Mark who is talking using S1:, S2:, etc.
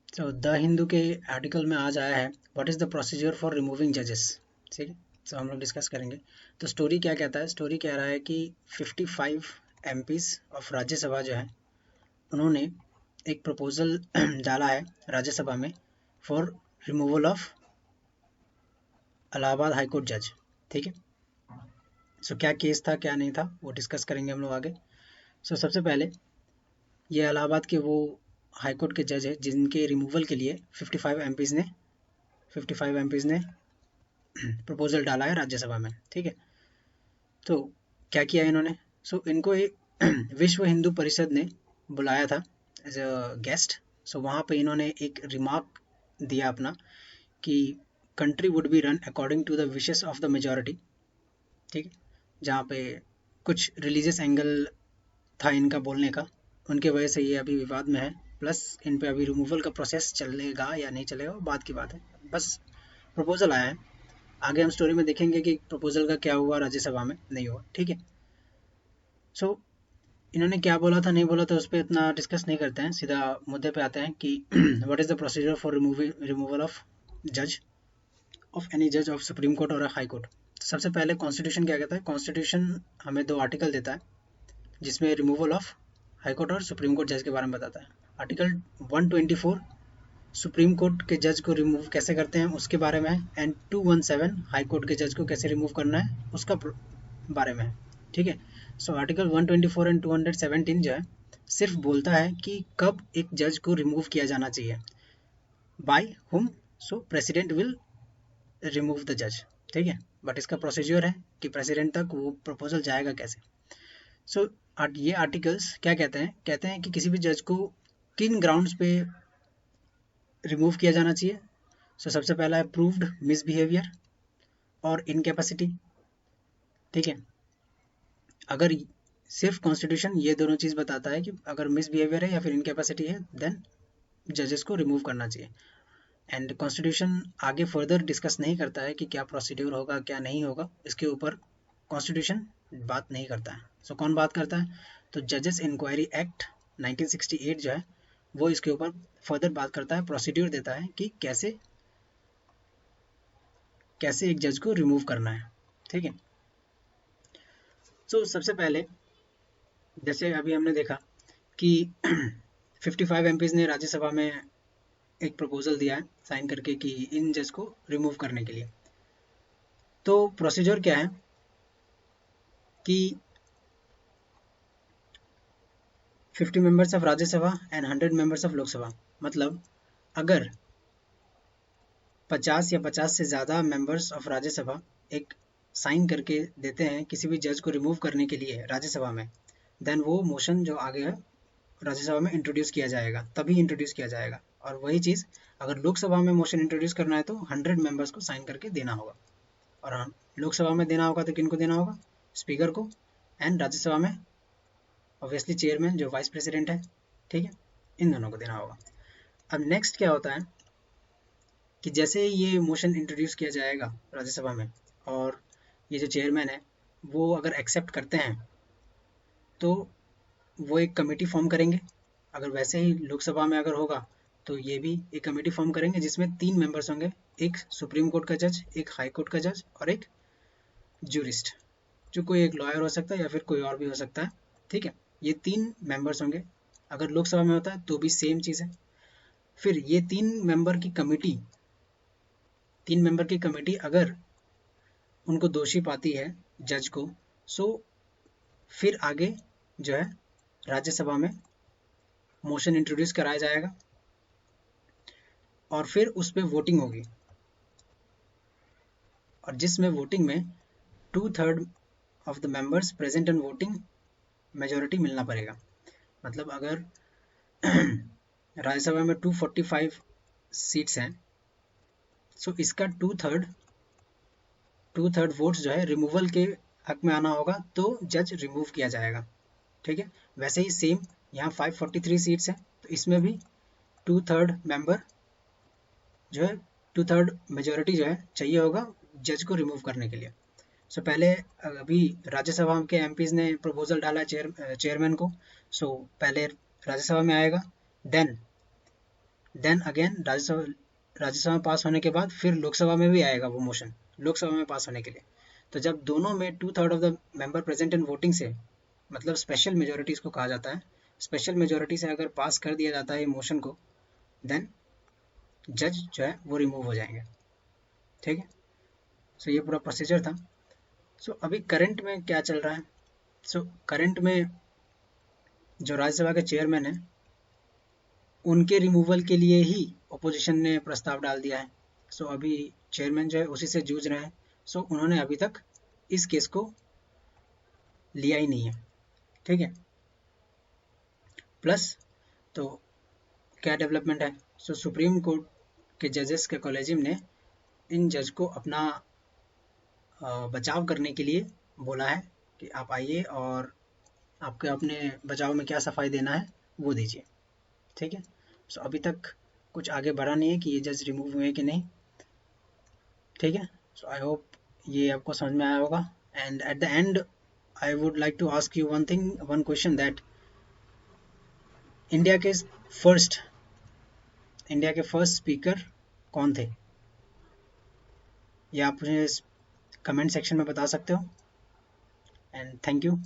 S1: तो द हिंदू के आर्टिकल में आज आया है what is the procedure for removing जजेस। ठीक है, तो हम लोग डिस्कस करेंगे। तो स्टोरी क्या कहता है, स्टोरी कह रहा है कि 55 एमपीज ऑफ राज्यसभा जो है उन्होंने एक प्रपोजल डाला है राज्यसभा में for removal of Allahabad high court जज। ठीक है, सो क्या केस था क्या नहीं था वो डिस्कस करेंगे हम लोग आगे। सो सबसे पहले ये इलाहाबाद के वो हाई कोर्ट के जज है जिनके रिमूवल के लिए 55 एमपीज ने प्रपोजल डाला है राज्यसभा में। ठीक है, तो क्या किया इन्होंने, इनको एक विश्व हिंदू परिषद ने बुलाया था एज अ गेस्ट। वहाँ पे इन्होंने एक रिमार्क दिया अपना कि country would be run according to the wishes of the majority. ठीक है, जहाँ पे कुछ रिलीजियस एंगल था इनका बोलने का, उनके वजह से ये अभी विवाद में है। प्लस इन पे अभी रिमूवल का प्रोसेस चलेगा या नहीं चलेगा बात की बात है, बस प्रपोजल आया है। आगे हम स्टोरी में देखेंगे कि प्रपोजल का क्या हुआ, राज्यसभा में नहीं हुआ। ठीक है, सो इन्होंने क्या बोला था नहीं बोला था उस पर इतना डिस्कस नहीं करते हैं, सीधा मुद्दे पे आते हैं कि what is the procedure for removal of जज ऑफ एनी जज ऑफ सुप्रीम कोर्ट और हाई कोर्ट। सबसे पहले कॉन्स्टिट्यूशन क्या कहता है, कॉन्स्टिट्यूशन हमें 2 आर्टिकल देता है जिसमें रिमूवल ऑफ हाई कोर्ट और सुप्रीम कोर्ट जज के बारे में बताता है। आर्टिकल 124 सुप्रीम कोर्ट के जज को रिमूव कैसे करते हैं उसके बारे में है, एंड 217 हाई कोर्ट के जज को कैसे रिमूव करना है उसका बारे में है। ठीक है, आर्टिकल 124 एंड 217 जो है सिर्फ बोलता है कि कब एक जज को रिमूव किया जाना चाहिए, by whom. President will remove the जज। ठीक है, बट इसका प्रोसीजर है कि प्रेसिडेंट तक वो प्रपोजल जाएगा कैसे। सो ये आर्टिकल्स क्या कहते हैं कि किसी भी जज को किन ग्राउंड्स पे रिमूव किया जाना चाहिए। सबसे पहला है प्रूव्ड मिसबिहेवियर और इनकेपेसिटी। ठीक है, अगर सिर्फ कॉन्स्टिट्यूशन ये दोनों चीज़ बताता है कि अगर मिसबिहेवियर है या फिर इनकेपेसिटी है देन जजेस को रिमूव करना चाहिए। एंड कॉन्स्टिट्यूशन आगे फर्दर डिस्कस नहीं करता है कि क्या प्रोसीड्यूर होगा क्या नहीं होगा, इसके ऊपर कॉन्स्टिट्यूशन बात नहीं करता है। कौन बात करता है, तो जजेस इंक्वायरी एक्ट 1968 जो है वो इसके ऊपर फर्दर बात करता है, प्रोसीड्यूर देता है कि कैसे कैसे एक जज को रिमूव करना है। ठीक है, सबसे पहले जैसे अभी हमने देखा कि 55 एमपीज ने राज्यसभा में एक प्रपोजल दिया है साइन करके कि इन जज को रिमूव करने के लिए। तो प्रोसीजर क्या है कि 50 members of Rajya Sabha and 100 members of Lok Sabha, मतलब अगर 50 या 50 से ज़्यादा मेंबर्स ऑफ राज्यसभा एक साइन करके देते हैं किसी भी जज को रिमूव करने के लिए राज्यसभा में, देन वो मोशन जो आगे है राज्यसभा में इंट्रोड्यूस किया जाएगा, तभी इंट्रोड्यूस किया जाएगा। और वही चीज़ अगर लोकसभा में मोशन इंट्रोड्यूस करना है तो 100 मेंबर्स को साइन करके देना होगा। और हाँ, लोकसभा में देना होगा तो किनको देना होगा, स्पीकर को, एंड राज्यसभा में ऑब्वियसली चेयरमैन जो वाइस प्रेसिडेंट है। ठीक है, इन दोनों को देना होगा। अब नेक्स्ट क्या होता है कि जैसे ये मोशन इंट्रोड्यूस किया जाएगा राज्यसभा में और ये जो चेयरमैन है वो अगर एक्सेप्ट करते हैं तो वो एक कमेटी फॉर्म करेंगे। अगर वैसे ही लोकसभा में अगर होगा तो ये भी एक कमेटी फॉर्म करेंगे जिसमें 3 मेंबर्स होंगे, एक सुप्रीम कोर्ट का जज, एक हाई कोर्ट का जज और एक जूरिस्ट, जो कोई एक लॉयर हो सकता है या फिर कोई और भी हो सकता है। ठीक है, ये 3 मेंबर्स होंगे। अगर लोकसभा में होता है तो भी सेम चीज़ है। फिर ये 3 मेंबर की कमेटी अगर उनको दोषी पाती है जज को, सो फिर आगे जो है राज्यसभा में मोशन इंट्रोड्यूस कराया जाएगा और फिर उस पर वोटिंग होगी, और जिसमें वोटिंग में 2/3 of the members present and voting majority मिलना पड़ेगा। मतलब अगर राज्यसभा में 245 सीट्स हैं, इसका टू थर्ड वोट्स जो है रिमूवल के हक में आना होगा तो जज रिमूव किया जाएगा। ठीक है, वैसे ही सेम यहाँ 543 सीट्स हैं तो इसमें भी 2/3 मेंबर जो है 2/3 मेजोरिटी जो है चाहिए होगा जज को रिमूव करने के लिए। पहले अभी राज्यसभा के एमपीज ने प्रपोजल डाला चेयरमैन को। पहले राज्यसभा में आएगा, देन देन अगेन राज्यसभा में पास होने के बाद फिर लोकसभा में भी आएगा वो मोशन, लोकसभा में पास होने के लिए। तो जब दोनों में 2/3 of the member present in voting से, मतलब स्पेशल मेजोरिटी इसको कहा जाता है, स्पेशल मेजोरिटी से अगर पास कर दिया जाता है मोशन को, देन जज जो है वो रिमूव हो जाएंगे। ठीक है, सो ये पूरा प्रोसीजर था। सो अभी करंट में क्या चल रहा है? सो करंट में जो राज्यसभा के चेयरमैन है, उनके रिमूवल के लिए ही अपोजिशन ने प्रस्ताव डाल दिया है। सो अभी चेयरमैन जो है उसी से जूझ रहे हैं। सो उन्होंने अभी तक इस केस को लिया ही नहीं है। ठीक है, प्लस तो क्या डेवलपमेंट है? सो सुप्रीम कोर्ट के जजेस के कॉलेजियम ने इन जज को अपना बचाव करने के लिए बोला है कि आप आइए और आपके अपने बचाव में क्या सफाई देना है वो दीजिए। ठीक है, सो अभी तक कुछ आगे बढ़ा नहीं है कि ये जज रिमूव हुए कि नहीं। ठीक है, सो आई होप ये आपको समझ में आया होगा। And at the end I would like to ask you one thing, one question, that India के फर्स्ट इंडिया के फर्स्ट स्पीकर कौन थे? ये आप मुझे कमेंट सेक्शन में बता सकते हो। And thank you.